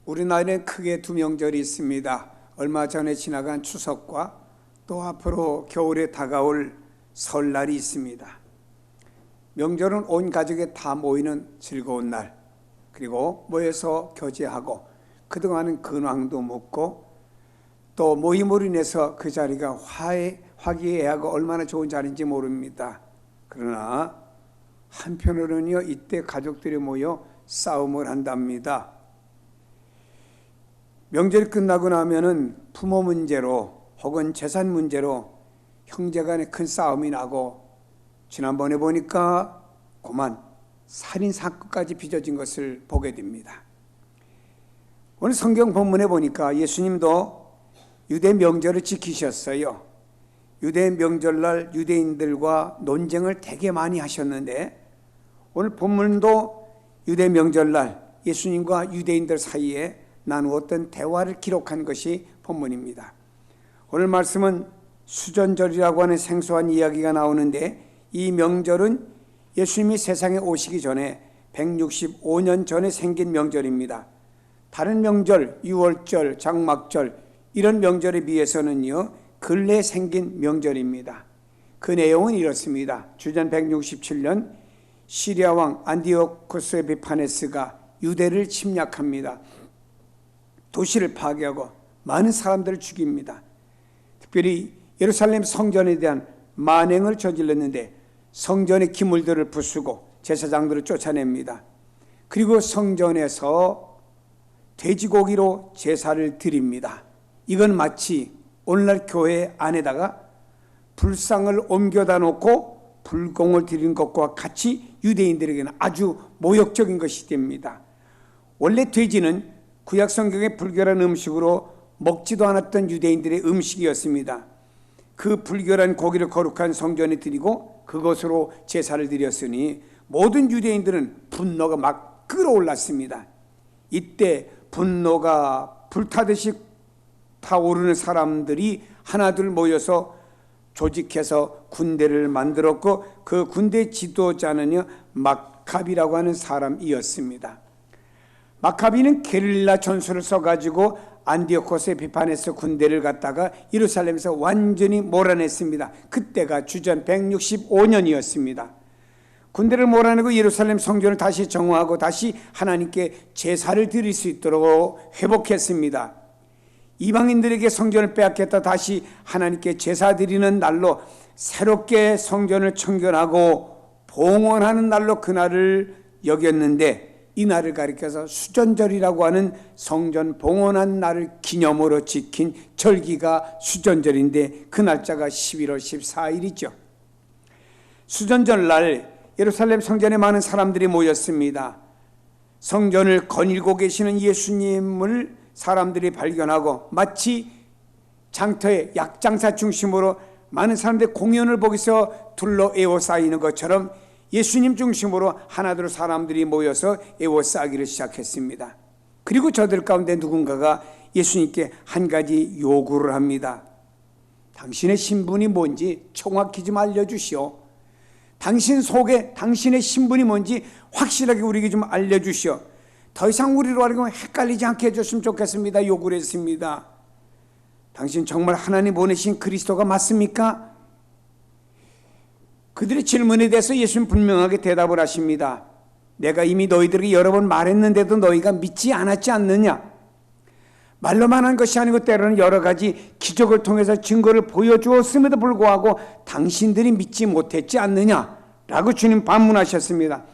우리나라에는 크게 두 명절이 있습니다. 얼마 전에 지나간 추석과 또 앞으로 겨울에 다가올 설날이 있습니다. 명절은 온 가족이 다 모이는 즐거운 날, 그리고 모여서 교제하고 그동안은 근황도 묻고 또 모임으로 인해서 그 자리가 화기애애하고 얼마나 좋은 자리인지 모릅니다. 그러나 한편으로는요, 이때 가족들이 모여 싸움을 한답니다. 명절이 끝나고 나면은 부모 문제로 혹은 재산 문제로 형제간에 큰 싸움이 나고, 지난번에 보니까 고만 살인 사건까지 빚어진 것을 보게 됩니다. 오늘 성경 본문에 보니까 예수님도 유대 명절을 지키셨어요. 유대 명절날 유대인들과 논쟁을 되게 많이 하셨는데, 오늘 본문도 유대 명절날 예수님과 유대인들 사이에 나누었던 대화를 기록한 것이 본문입니다. 오늘 말씀은 수전절이라고 하는 생소한 이야기가 나오는데, 이 명절은 예수님이 세상에 오시기 전에 165년 전에 생긴 명절입니다. 다른 명절, 유월절, 장막절 이런 명절에 비해서는요, 근래에 생긴 명절입니다. 그 내용은 이렇습니다. 주전 167년 시리아 왕 안디오코스 에피파네스가 유대를 침략합니다. 도시를 파괴하고 많은 사람들을 죽입니다. 특별히 예루살렘 성전에 대한 만행을 저질렀는데, 성전의 기물들을 부수고 제사장들을 쫓아냅니다. 그리고 성전에서 돼지고기로 제사를 드립니다. 이건 마치 오늘날 교회 안에다가 불상을 옮겨다 놓고 불공을 드리는 것과 같이 유대인들에게는 아주 모욕적인 것이 됩니다. 원래 돼지는 구약 성경의 불결한 음식으로 먹지도 않았던 유대인들의 음식이었습니다. 그 불결한 고기를 거룩한 성전에 드리고 그것으로 제사를 드렸으니 모든 유대인들은 분노가 막 끓어올랐습니다. 이때 분노가 불타듯이 타오르는 사람들이 하나둘 모여서 조직해서 군대를 만들었고, 그 군대 지도자는요, 마카비라고 하는 사람이었습니다. 마카비는 게릴라 전술을 써가지고 안디오코스 에피파네스 군대를 갖다가 예루살렘에서 완전히 몰아냈습니다. 그때가 주전 165년이었습니다. 군대를 몰아내고 예루살렘 성전을 다시 정화하고 다시 하나님께 제사를 드릴 수 있도록 회복했습니다. 이방인들에게 성전을 빼앗겼다 다시 하나님께 제사 드리는 날로 새롭게 성전을 청결하고 봉헌하는 날로 그날을 여겼는데, 이 날을 가리켜서 수전절이라고 하는 성전 봉헌한 날을 기념으로 지킨 절기가 수전절인데, 그 날짜가 11월 14일이죠. 수전절 날 예루살렘 성전에 많은 사람들이 모였습니다. 성전을 거닐고 계시는 예수님을 사람들이 발견하고, 마치 장터의 약장사 중심으로 많은 사람들이 공연을 보기서 둘러 에워싸이는 것처럼 예수님 중심으로 하나둘 사람들이 모여서 에워싸기를 시작했습니다. 그리고 저들 가운데 누군가가 예수님께 한 가지 요구를 합니다. 당신의 신분이 뭔지 정확히 좀 알려주시오. 당신 속에 당신의 신분이 뭔지 확실하게 우리에게 좀 알려주시오. 더 이상 우리로 하여금 헷갈리지 않게 해줬으면 좋겠습니다. 요구를 했습니다. 당신 정말 하나님 보내신 그리스도가 맞습니까? 그들의 질문에 대해서 예수님 분명하게 대답을 하십니다. 내가 이미 너희들에게 여러 번 말했는데도 너희가 믿지 않았지 않느냐? 말로만 한 것이 아니고 때로는 여러 가지 기적을 통해서 증거를 보여주었음에도 불구하고 당신들이 믿지 못했지 않느냐? 라고 주님 반문하셨습니다.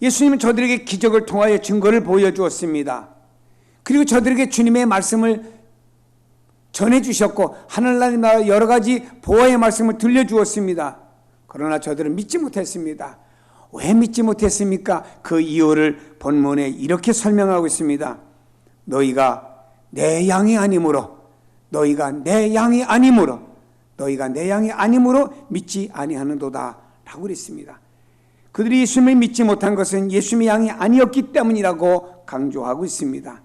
예수님은 저들에게 기적을 통하여 증거를 보여주었습니다. 그리고 저들에게 주님의 말씀을 전해주셨고 하늘나라의 나라 여러 가지 보화의 말씀을 들려주었습니다. 그러나 저들은 믿지 못했습니다. 왜 믿지 못했습니까? 그 이유를 본문에 이렇게 설명하고 있습니다. 너희가 내 양이 아니므로 믿지 아니하는도다 라고 그랬습니다. 그들이 예수님을 믿지 못한 것은 예수님의 양이 아니었기 때문이라고 강조하고 있습니다.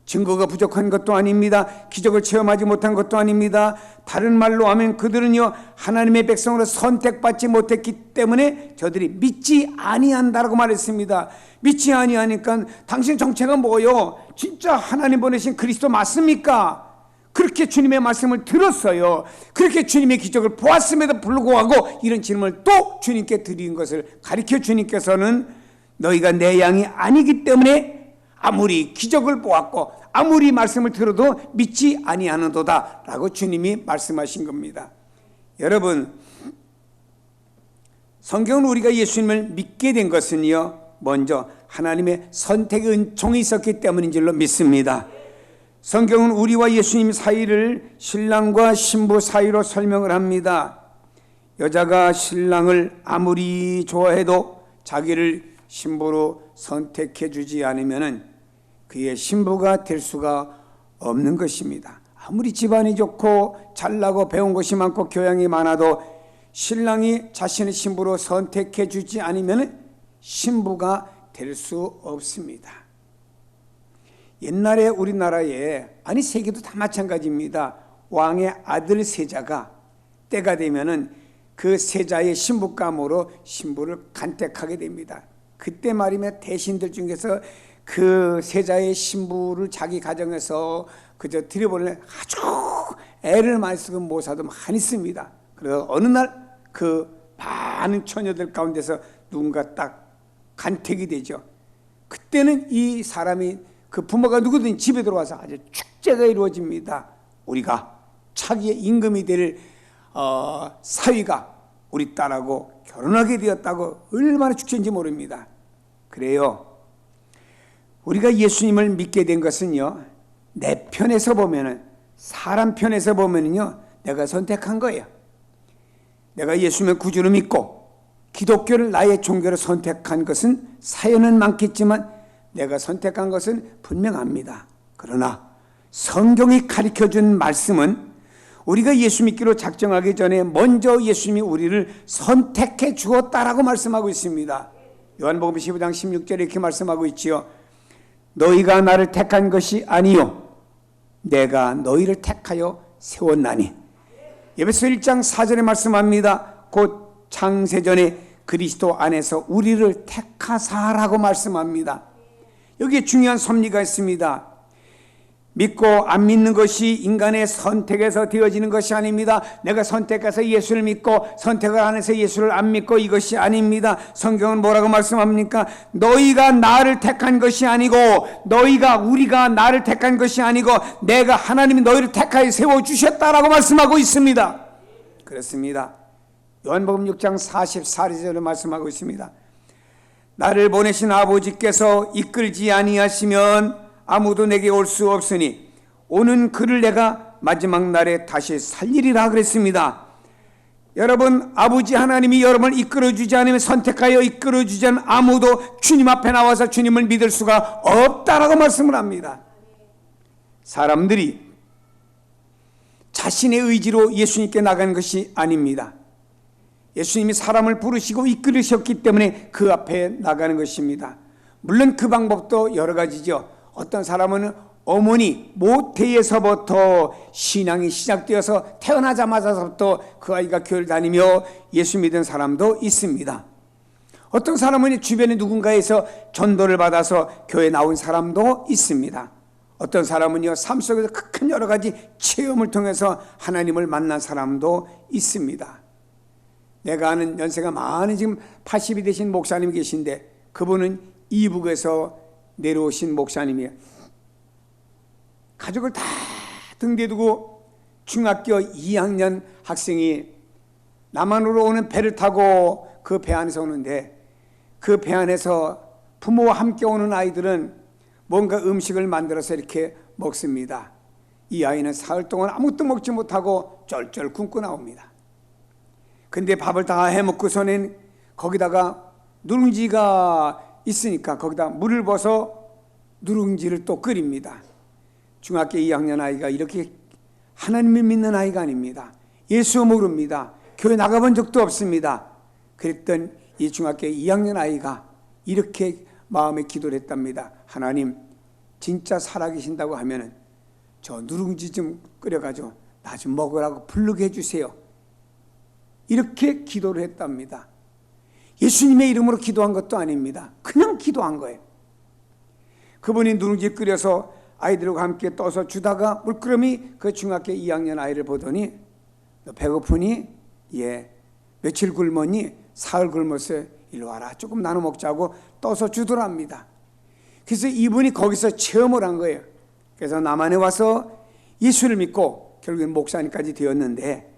증거가 부족한 것도 아닙니다. 기적을 체험하지 못한 것도 아닙니다. 다른 말로 하면 그들은요, 하나님의 백성으로 선택받지 못했기 때문에 저들이 믿지 아니한다라고 말했습니다. 믿지 아니하니까 당신 정체가 뭐요? 진짜 하나님 보내신 그리스도 맞습니까? 그렇게 주님의 말씀을 들었어요. 그렇게 주님의 기적을 보았음에도 불구하고 이런 질문을 또 주님께 드린 것을 가르쳐 주님께서는 너희가 내 양이 아니기 때문에 아무리 기적을 보았고 아무리 말씀을 들어도 믿지 아니하는도다 라고 주님이 말씀하신 겁니다. 여러분, 성경은 우리가 예수님을 믿게 된 것은요, 먼저 하나님의 선택의 은총이 있었기 때문인 줄로 믿습니다. 성경은 우리와 예수님 사이를 신랑과 신부 사이로 설명을 합니다. 여자가 신랑을 아무리 좋아해도 자기를 신부로 선택해 주지 않으면 그의 신부가 될 수가 없는 것입니다. 아무리 집안이 좋고 잘나고 배운 것이 많고 교양이 많아도 신랑이 자신의 신부로 선택해 주지 않으면 신부가 될 수 없습니다. 옛날에 우리나라에, 아니 세계도 다 마찬가지입니다. 왕의 아들 세자가 때가 되면은 그 세자의 신부감으로 신부를 간택하게 됩니다. 그때 말이면 대신들 중에서 그 세자의 신부를 자기 가정에서 그저 들여보내 아주 애를 많이 쓰고 모사도 많이 씁니다. 그래서 어느 날 그 많은 처녀들 가운데서 누군가 딱 간택이 되죠. 그때는 이 사람이 그 부모가 누구든 집에 들어와서 아주 축제가 이루어집니다. 우리가 차기의 임금이 될 사위가 우리 딸하고 결혼하게 되었다고 얼마나 축제인지 모릅니다. 그래요, 우리가 예수님을 믿게 된 것은요, 내 편에서 보면은, 사람 편에서 보면은요, 내가 선택한 거예요. 내가 예수님의 구주를 믿고 기독교를 나의 종교로 선택한 것은 사연은 많겠지만 내가 선택한 것은 분명합니다. 그러나 성경이 가르쳐준 말씀은 우리가 예수 믿기로 작정하기 전에 먼저 예수님이 우리를 선택해 주었다라고 말씀하고 있습니다. 요한복음 15장 16절에 이렇게 말씀하고 있지요. 너희가 나를 택한 것이 아니요 내가 너희를 택하여 세웠나니. 에베소 1장 4절에 말씀합니다. 곧 창세전에 그리스도 안에서 우리를 택하사라고 말씀합니다. 여기에 중요한 섭리가 있습니다. 믿고 안 믿는 것이 인간의 선택에서 되어지는 것이 아닙니다. 내가 선택해서 예수를 믿고 선택을 안 해서 예수를 안 믿고 이것이 아닙니다. 성경은 뭐라고 말씀합니까? 너희가 나를 택한 것이 아니고 우리가 나를 택한 것이 아니고 내가 하나님이 너희를 택하여 세워주셨다라고 말씀하고 있습니다. 그렇습니다. 요한복음 6장 44절에 말씀하고 있습니다. 나를 보내신 아버지께서 이끌지 아니하시면 아무도 내게 올 수 없으니 오는 그를 내가 마지막 날에 다시 살리리라 그랬습니다. 여러분, 아버지 하나님이 여러분을 이끌어주지 않으면, 선택하여 이끌어주지 않으면 아무도 주님 앞에 나와서 주님을 믿을 수가 없다라고 말씀을 합니다. 사람들이 자신의 의지로 예수님께 나간 것이 아닙니다. 예수님이 사람을 부르시고 이끌으셨기 때문에 그 앞에 나가는 것입니다. 물론 그 방법도 여러 가지죠. 어떤 사람은 어머니 모태에서부터 신앙이 시작되어서 태어나자마자부터 그 아이가 교회를 다니며 예수 믿은 사람도 있습니다. 어떤 사람은 주변에 누군가에서 전도를 받아서 교회에 나온 사람도 있습니다. 어떤 사람은요, 삶 속에서 큰 여러 가지 체험을 통해서 하나님을 만난 사람도 있습니다. 내가 아는 연세가 많은 지금 80이 되신 목사님이 계신데 그분은 이북에서 내려오신 목사님이에요. 가족을 다 등대 두고 중학교 2학년 학생이 남한으로 오는 배를 타고 그 배 안에서 오는데 그 배 안에서 부모와 함께 오는 아이들은 뭔가 음식을 만들어서 이렇게 먹습니다. 이 아이는 사흘 동안 아무것도 먹지 못하고 쩔쩔 굶고 나옵니다. 근데 밥을 다 해먹고서는 거기다가 누룽지가 있으니까 거기다 물을 부어서 누룽지를 또 끓입니다. 중학교 2학년 아이가 이렇게 하나님을 믿는 아이가 아닙니다. 예수 모릅니다. 교회 나가본 적도 없습니다. 그랬던 이 중학교 2학년 아이가 이렇게 마음에 기도를 했답니다. 하나님, 진짜 살아계신다고 하면은 저 누룽지 좀 끓여가지고 나 좀 먹으라고 부르게 해주세요. 이렇게 기도를 했답니다. 예수님의 이름으로 기도한 것도 아닙니다. 그냥 기도한 거예요. 그분이 누룽지 끓여서 아이들과 함께 떠서 주다가 물끄러미 그 중학교 2학년 아이를 보더니 너 배고프니? 예. 며칠 굶었니? 사흘 굶었어요. 이리 와라. 조금 나눠 먹자고 떠서 주더랍니다. 그래서 이분이 거기서 체험을 한 거예요. 그래서 남한에 와서 예수를 믿고 결국엔 목사님까지 되었는데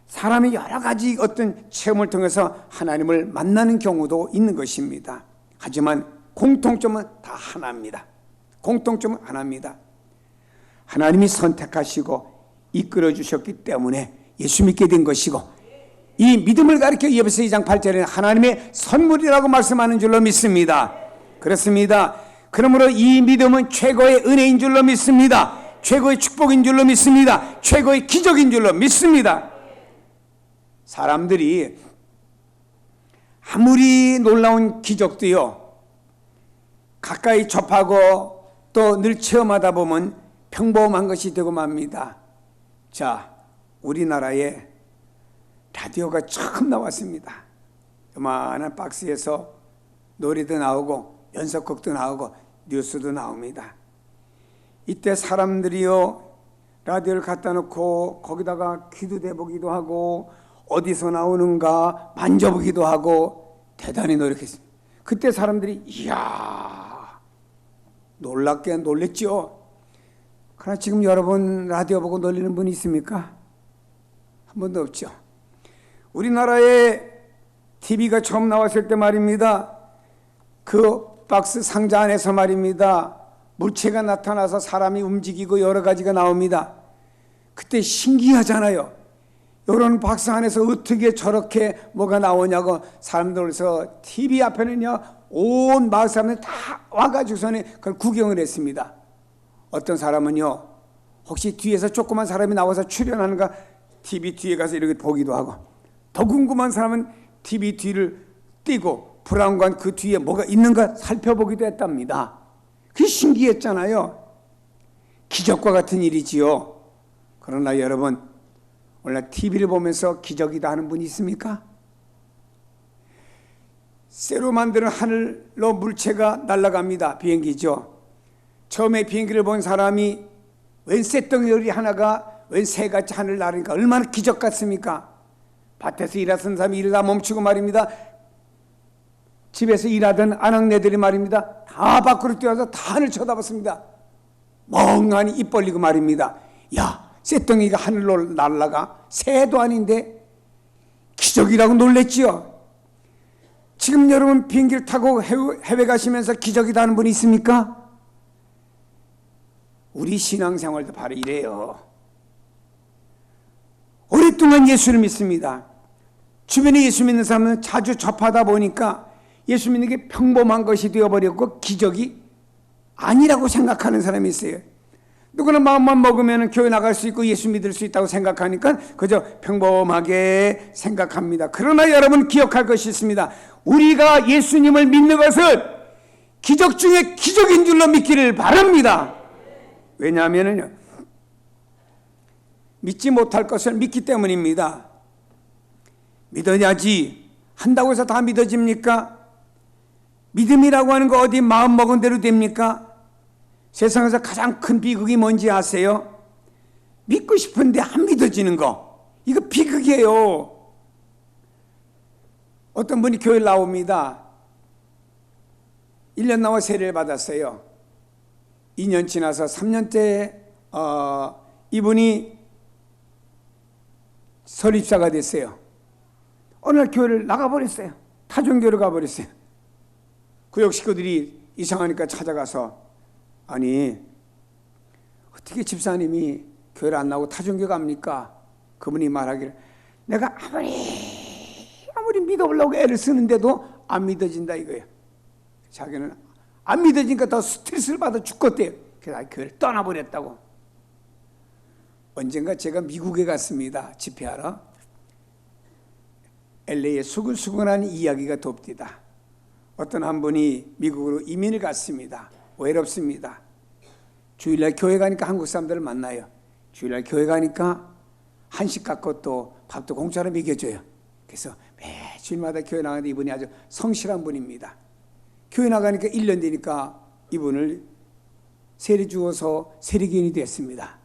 사람이 여러 가지 어떤 체험을 통해서 하나님을 만나는 경우도 있는 것입니다. 하지만 공통점은 다 하나입니다. 공통점은 하나입니다. 하나님이 선택하시고 이끌어 주셨기 때문에 예수 믿게 된 것이고 이 믿음을 가리켜 에베소 2장 8절에는 하나님의 선물이라고 말씀하는 줄로 믿습니다. 그렇습니다. 그러므로 이 믿음은 최고의 은혜인 줄로 믿습니다. 최고의 축복인 줄로 믿습니다. 최고의 기적인 줄로 믿습니다. 사람들이 아무리 놀라운 기적도요 가까이 접하고 또 늘 체험하다 보면 평범한 것이 되고 맙니다. 자, 우리나라에 라디오가 처음 나왔습니다. 요만한 박스에서 노래도 나오고 연속곡도 나오고 뉴스도 나옵니다. 이때 사람들이요 라디오를 갖다 놓고 거기다가 귀도 대보기도 하고 어디서 나오는가 만져보기도 하고 대단히 노력했습니다. 그때 사람들이 이야 놀랍게 놀랬죠. 그러나 지금 여러분 라디오 보고 놀리는 분이 있습니까? 한 번도 없죠. 우리나라에 TV가 처음 나왔을 때 말입니다. 그 박스 상자 안에서 말입니다. 물체가 나타나서 사람이 움직이고 여러 가지가 나옵니다. 그때 신기하잖아요. 이런 박스 안에서 어떻게 저렇게 뭐가 나오냐고 사람들에서 TV 앞에는요 온 마을 사람들이 다 와가지고서는 그걸 구경을 했습니다. 어떤 사람은요 혹시 뒤에서 조그만 사람이 나와서 출연하는가 TV 뒤에 가서 이렇게 보기도 하고 더 궁금한 사람은 TV 뒤를 띄고 브라운관 그 뒤에 뭐가 있는가 살펴보기도 했답니다. 그게 신기했잖아요. 기적과 같은 일이지요. 그러나 여러분 오늘 TV를 보면서 기적이다 하는 분이 있습니까? 쇠로 만드는 하늘로 물체가 날아갑니다. 비행기죠. 처음에 비행기를 본 사람이 웬 쇳덩이 하나가 웬 새같이 하늘 나르니까 얼마나 기적 같습니까? 밭에서 일하던 사람이 일을 멈추고 말입니다. 집에서 일하던 아낙네들이 말입니다. 다 밖으로 뛰어서 다 하늘 쳐다봤습니다. 멍하니 입 벌리고 말입니다. 야, 쇳덩이가 하늘로 날아가? 새도 아닌데? 기적이라고 놀랬지요. 지금 여러분 비행기를 타고 해외 가시면서 기적이다 하는 분이 있습니까? 우리 신앙생활도 바로 이래요. 오랫동안 예수를 믿습니다. 주변에 예수 믿는 사람은 자주 접하다 보니까 예수 믿는 게 평범한 것이 되어버렸고 기적이 아니라고 생각하는 사람이 있어요. 누구나 마음만 먹으면 교회 나갈 수 있고 예수 믿을 수 있다고 생각하니까 그저 평범하게 생각합니다. 그러나 여러분 기억할 것이 있습니다. 우리가 예수님을 믿는 것은 기적 중에 기적인 줄로 믿기를 바랍니다. 왜냐하면요 믿지 못할 것을 믿기 때문입니다. 믿어야지 한다고 해서 다 믿어집니까? 믿음이라고 하는 거 어디 마음 먹은 대로 됩니까? 세상에서 가장 큰 비극이 뭔지 아세요? 믿고 싶은데 안 믿어지는 거. 이거 비극이에요. 어떤 분이 교회 나옵니다. 1년 나와 세례를 받았어요. 2년 지나서 3년째 이분이 설립사가 됐어요. 어느 날 교회를 나가버렸어요. 타종교로 가버렸어요. 구역 식구들이 이상하니까 찾아가서 아니 어떻게 집사님이 교회를 안 나오고 타종교 갑니까? 그분이 말하기를 내가 아무리 믿어보려고 애를 쓰는데도 안 믿어진다 이거예요. 자기는 안 믿어지니까 더 스트레스를 받아 죽겠대요. 그래서 교회를 떠나버렸다고. 언젠가 제가 미국에 갔습니다. 집회하러. LA에 수근수근한 이야기가 돕디다. 어떤 한 분이 미국으로 이민을 갔습니다. 외롭습니다. 주일날 교회 가니까 한국 사람들을 만나요. 주일날 교회 가니까 한식 갖고 또 밥도 공짜로 먹여줘요. 그래서 매 주일마다 교회 나가는데 이분이 아주 성실한 분입니다. 교회 나가니까 1년 되니까 이분을 세례 주어서 세례교인이 됐습니다.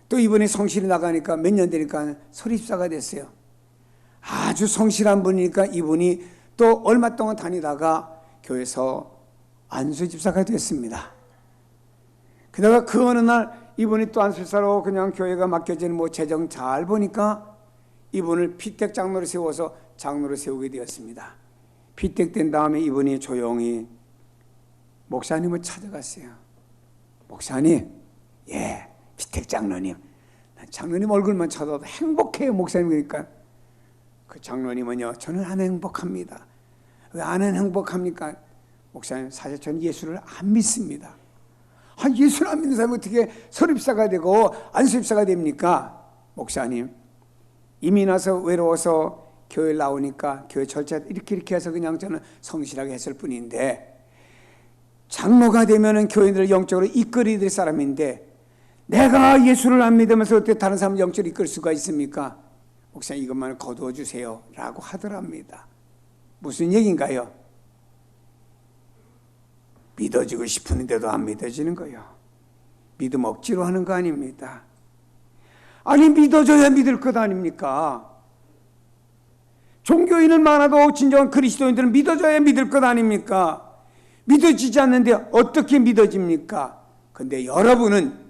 또 이분이 성실히 나가니까 몇 년 되니까 설립사가 됐어요. 아주 성실한 분이니까 이분이 또 얼마 동안 다니다가 교회에서 안수집사가 됐습니다. 그러다가 그 어느 날 이분이 또 안수집사로 그냥 교회가 맡겨지는 뭐 재정 잘 보니까 이분을 피택 장로를 세워서 장로를 세우게 되었습니다. 피택된 다음에 이분이 조용히 목사님을 찾아갔어요. 목사님, 예, 피택 장로님, 장로님 얼굴만 쳐다도 행복해요. 목사님. 그러니까 그 장로님은요, 저는 안 행복합니다. 왜 안 행복합니까? 목사님, 사실 저는 예수를 안 믿습니다. 예수를 안 믿는 사람이 어떻게 설립사가 되고 안수집사가 됩니까? 목사님, 이미 나서 외로워서 교회 나오니까 교회 절차 이렇게 해서 그냥 저는 성실하게 했을 뿐인데, 장로가 되면은 교인들을 영적으로 이끌어야 될 사람인데 내가 예수를 안 믿으면서 어떻게 다른 사람을 영적으로 이끌 수가 있습니까? 목사님, 이것만 거두어 주세요 라고 하더랍니다. 무슨 얘기인가요? 믿어지고 싶은데도 안 믿어지는 거예요. 믿음 억지로 하는 거 아닙니다. 아니, 믿어줘야 믿을 것 아닙니까? 종교인은 많아도 진정한 그리스도인들은 믿어줘야 믿을 것 아닙니까? 믿어지지 않는데 어떻게 믿어집니까? 근데 여러분은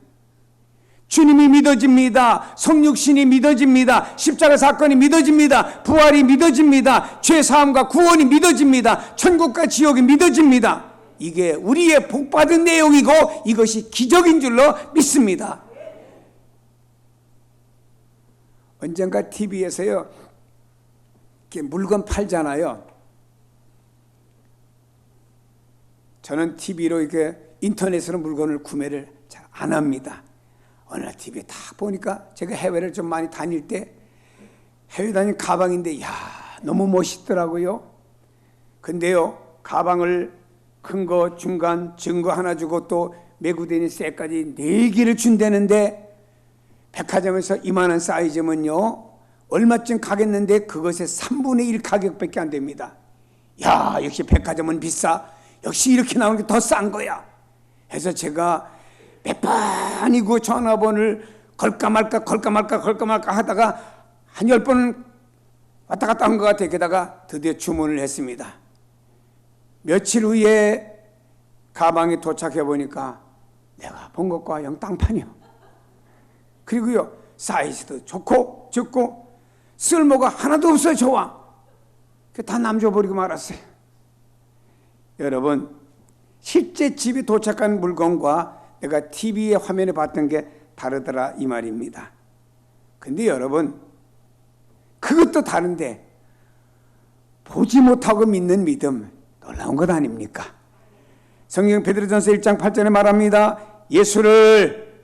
주님이 믿어집니다. 성육신이 믿어집니다. 십자가 사건이 믿어집니다. 부활이 믿어집니다. 죄사함과 구원이 믿어집니다. 천국과 지옥이 믿어집니다. 이게 우리의 복받은 내용이고 이것이 기적인 줄로 믿습니다. 언젠가 TV에서요, 이렇게 물건 팔잖아요. 저는 TV로 이렇게 인터넷으로 물건을 구매를 잘 안 합니다. 어느 날 TV에 딱 보니까 제가 해외를 좀 많이 다닐 때 해외 다닌 가방인데, 야, 너무 멋있더라고요. 근데요, 가방을 큰 거, 중간, 증거 하나 주고 또 메고 다니는 쇠까지 4개를 준다는데 백화점에서 이만한 사이즈면요 얼마쯤 가겠는데 그것의 3분의 1 가격밖에 안 됩니다. 야, 역시 백화점은 비싸. 역시 이렇게 나오는 게 더 싼 거야. 해서 제가 몇 번이고 전화번호를 걸까 말까 하다가 한 10번은 왔다 갔다 한 것 같아요. 게다가 드디어 주문을 했습니다. 며칠 후에 가방에 도착해 보니까 내가 본 것과 영 땅판이요. 그리고요, 사이즈도 좋고 적고 쓸모가 하나도 없어요. 좋아. 다 남겨버리고 말았어요. 여러분, 실제 집에 도착한 물건과 내가 TV에 화면에 봤던 게 다르더라 이 말입니다. 근데 여러분, 그것도 다른데 보지 못하고 믿는 믿음, 놀라운 것 아닙니까? 성경 베드로전서 1장 8절에 말합니다. 예수를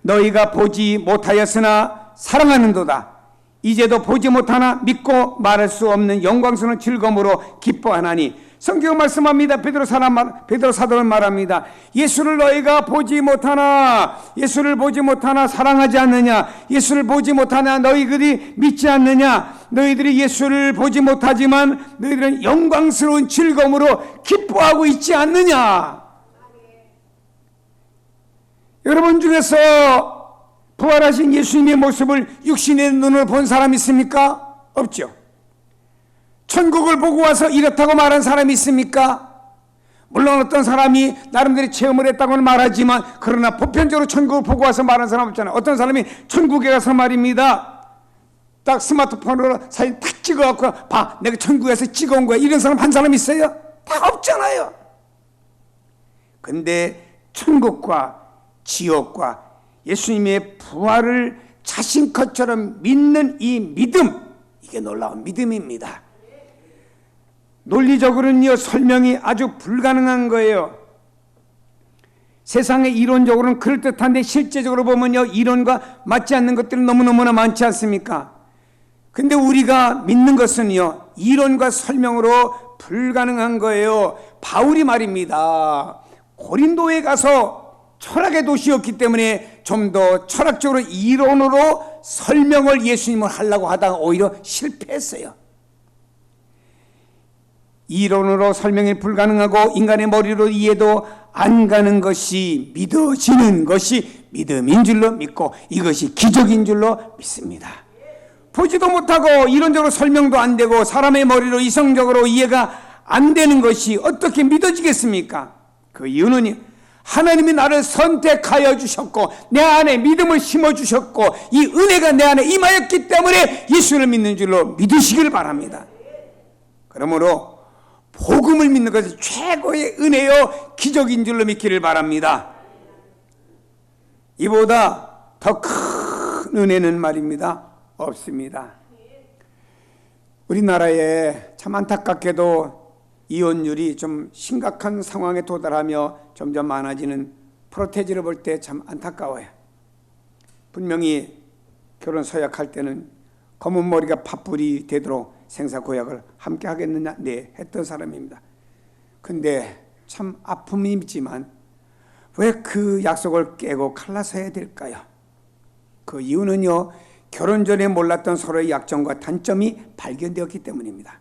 너희가 보지 못하였으나 사랑하는도다. 이제도 보지 못하나 믿고 말할 수 없는 영광스러운 즐거움으로 기뻐하나니. 성경 말씀합니다. 베드로 사도는 말합니다. 예수를 너희가 보지 못하나, 예수를 보지 못하나 사랑하지 않느냐? 예수를 보지 못하나 너희들이 믿지 않느냐? 너희들이 예수를 보지 못하지만 너희들은 영광스러운 즐거움으로 기뻐하고 있지 않느냐? 여러분 중에서 부활하신 예수님의 모습을 육신의 눈으로 본 사람 있습니까? 없죠. 천국을 보고 와서 이렇다고 말한 사람이 있습니까? 물론 어떤 사람이 나름대로 체험을 했다고는 말하지만, 그러나 보편적으로 천국을 보고 와서 말한 사람 없잖아요. 어떤 사람이 천국에 가서 말입니다, 딱 스마트폰으로 사진 딱 찍어갖고 봐, 내가 천국에서 찍어온 거야, 이런 사람 한 사람 있어요? 다 없잖아요. 근데 천국과 지옥과 예수님의 부활을 자신 것처럼 믿는 이 믿음, 이게 놀라운 믿음입니다. 논리적으로는요, 설명이 아주 불가능한 거예요. 세상에 이론적으로는 그럴듯한데 실제적으로 보면요, 이론과 맞지 않는 것들은 너무너무나 많지 않습니까? 근데 우리가 믿는 것은요, 이론과 설명으로 불가능한 거예요. 바울이 말입니다, 고린도에 가서 철학의 도시였기 때문에 좀 더 철학적으로 이론으로 설명을 예수님을 하려고 하다가 오히려 실패했어요. 이론으로 설명이 불가능하고 인간의 머리로 이해도 안 가는 것이 믿어지는 것이 믿음인 줄로 믿고 이것이 기적인 줄로 믿습니다. 보지도 못하고 이론적으로 설명도 안 되고 사람의 머리로 이성적으로 이해가 안 되는 것이 어떻게 믿어지겠습니까? 그 이유는 하나님이 나를 선택하여 주셨고 내 안에 믿음을 심어주셨고 이 은혜가 내 안에 임하였기 때문에 예수를 믿는 줄로 믿으시길 바랍니다. 그러므로 복음을 믿는 것은 최고의 은혜요 기적인 줄로 믿기를 바랍니다. 이보다 더 큰 은혜는 말입니다 없습니다. 우리나라에 참 안타깝게도 이혼율이 좀 심각한 상황에 도달하며 점점 많아지는 프로테지를 볼 때 참 안타까워요. 분명히 결혼 서약할 때는 검은 머리가 팥불이 되도록 생사고약을 함께 하겠느냐? 네, 했던 사람입니다. 근데 참 아픔이 있지만 왜 그 약속을 깨고 갈라서야 될까요? 그 이유는요, 결혼 전에 몰랐던 서로의 약점과 단점이 발견되었기 때문입니다.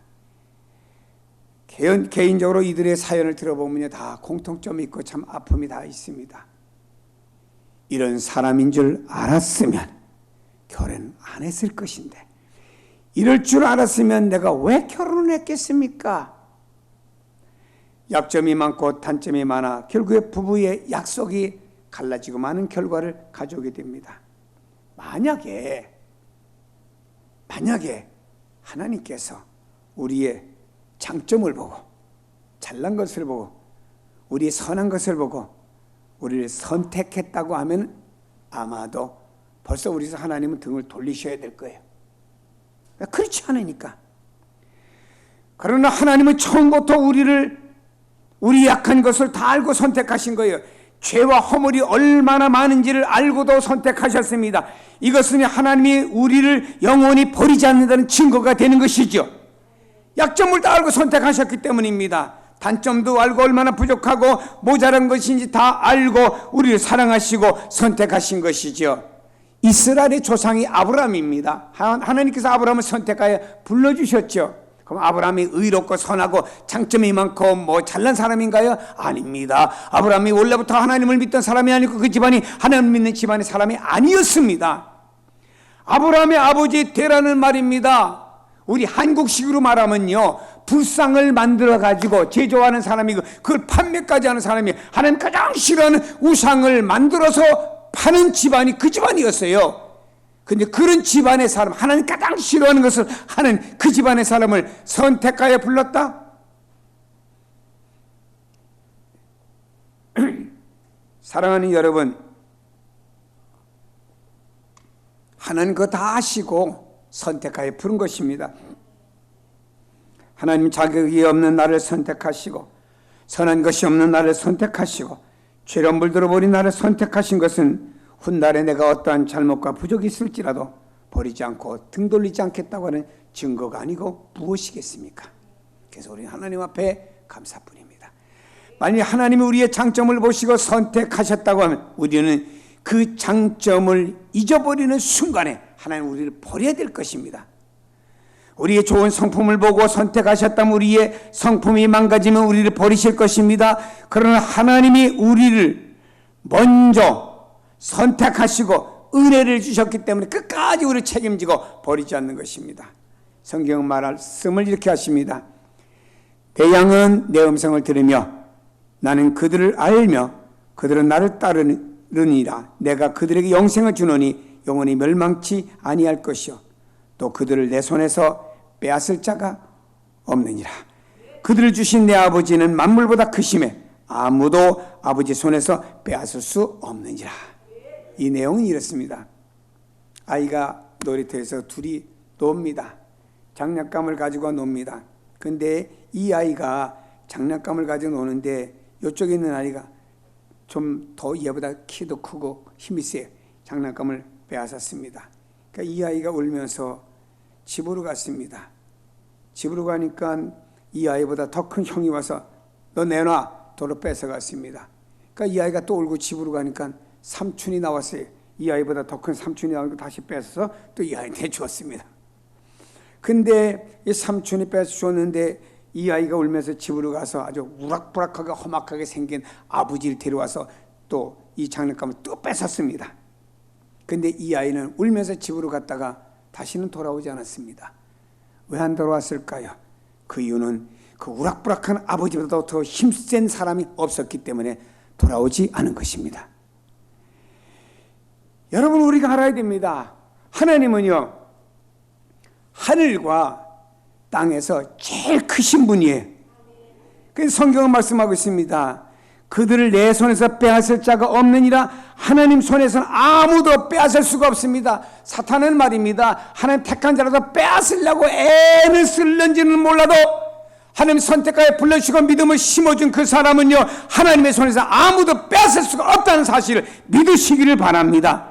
개인적으로 이들의 사연을 들어보면 다 공통점이 있고 참 아픔이 다 있습니다. 이런 사람인 줄 알았으면 결혼 안 했을 것인데 이럴 줄 알았으면 내가 왜 결혼을 했겠습니까? 약점이 많고 단점이 많아 결국에 부부의 약속이 갈라지고 많은 결과를 가져오게 됩니다. 만약에 하나님께서 우리의 장점을 보고 잘난 것을 보고 우리의 선한 것을 보고 우리를 선택했다고 하면 아마도 벌써 우리에서 하나님은 등을 돌리셔야 될 거예요. 그렇지 않으니까. 그러나 하나님은 처음부터 우리 약한 것을 다 알고 선택하신 거예요. 죄와 허물이 얼마나 많은지를 알고도 선택하셨습니다. 이것은 하나님이 우리를 영원히 버리지 않는다는 증거가 되는 것이죠. 약점을 다 알고 선택하셨기 때문입니다. 단점도 알고 얼마나 부족하고 모자란 것인지 다 알고 우리를 사랑하시고 선택하신 것이죠. 이스라엘의 조상이 아브라함입니다. 하나님께서 아브라함을 선택하여 불러주셨죠. 그럼 아브라함이 의롭고 선하고 장점이 많고 뭐 잘난 사람인가요? 아닙니다. 아브라함이 원래부터 하나님을 믿던 사람이 아니고 그 집안이 하나님 믿는 집안의 사람이 아니었습니다. 아브라함의 아버지 되라는 말입니다. 우리 한국식으로 말하면요, 불상을 만들어 가지고 제조하는 사람이고 그걸 판매까지 하는 사람이 하나님 가장 싫어하는 우상을 만들어서 파는 집안이 그 집안이었어요. 근데 그런 집안의 사람, 하나님 가장 싫어하는 것을 하는 그 집안의 사람을 선택하여 불렀다? 사랑하는 여러분, 하나님 그거 다 아시고 선택하여 부른 것입니다. 하나님 자격이 없는 나를 선택하시고 선한 것이 없는 나를 선택하시고 죄로 물들어버린 나를 선택하신 것은 훗날에 내가 어떠한 잘못과 부족이 있을지라도 버리지 않고 등 돌리지 않겠다고 하는 증거가 아니고 무엇이겠습니까? 그래서 우리는 하나님 앞에 감사뿐입니다. 만약 하나님이 우리의 장점을 보시고 선택하셨다고 하면 우리는 그 장점을 잊어버리는 순간에 하나님 우리를 버려야 될 것입니다. 우리의 좋은 성품을 보고 선택하셨다면 우리의 성품이 망가지면 우리를 버리실 것입니다. 그러나 하나님이 우리를 먼저 선택하시고 은혜를 주셨기 때문에 끝까지 우리를 책임지고 버리지 않는 것입니다. 성경 말씀을 이렇게 하십니다. 내 양은 내 음성을 들으며 나는 그들을 알며 그들은 나를 따르느니라. 내가 그들에게 영생을 주노니 영원히 멸망치 아니할 것이요 또 그들을 내 손에서 빼앗을 자가 없느니라. 그들을 주신 내 아버지는 만물보다 크심에 아무도 아버지 손에서 빼앗을 수 없느니라. 이 내용은 이렇습니다. 아이가 놀이터에서 둘이 놉니다. 장난감을 가지고 놉니다. 근데 이 아이가 장난감을 가지고 노는데 이쪽에 있는 아이가 좀 더 얘보다 키도 크고 힘이 세 장난감을 빼앗았습니다. 그러니까 이 아이가 울면서 집으로 갔습니다. 집으로 가니까 이 아이보다 더 큰 형이 와서 너 내놔 도로 뺏어갔습니다. 그러니까 이 아이가 또 울고 집으로 가니까 삼촌이 나왔어요. 이 아이보다 더 큰 삼촌이 나오니까 다시 뺏어서 또 이 아이한테 주었습니다. 근데 이 삼촌이 뺏어 줬는데 이 아이가 울면서 집으로 가서 아주 우락부락하게 험악하게 생긴 아버지를 데려와서 또 이 장난감을 또 뺏었습니다. 근데 이 아이는 울면서 집으로 갔다가 다시는 돌아오지 않았습니다. 왜 안 돌아왔을까요? 그 이유는 그 우락부락한 아버지보다 더 힘센 사람이 없었기 때문에 돌아오지 않은 것입니다. 여러분, 우리가 알아야 됩니다. 하나님은요, 하늘과 땅에서 제일 크신 분이에요. 그래서 성경은 말씀하고 있습니다. 그들을 내 손에서 빼앗을 자가 없느니라. 하나님 손에서는 아무도 빼앗을 수가 없습니다. 사탄은 말입니다, 하나님 택한 자라도 빼앗으려고 애를 쓸는지는 몰라도 하나님 선택하여 불러주시고 믿음을 심어준 그 사람은요, 하나님의 손에서 아무도 빼앗을 수가 없다는 사실을 믿으시기를 바랍니다.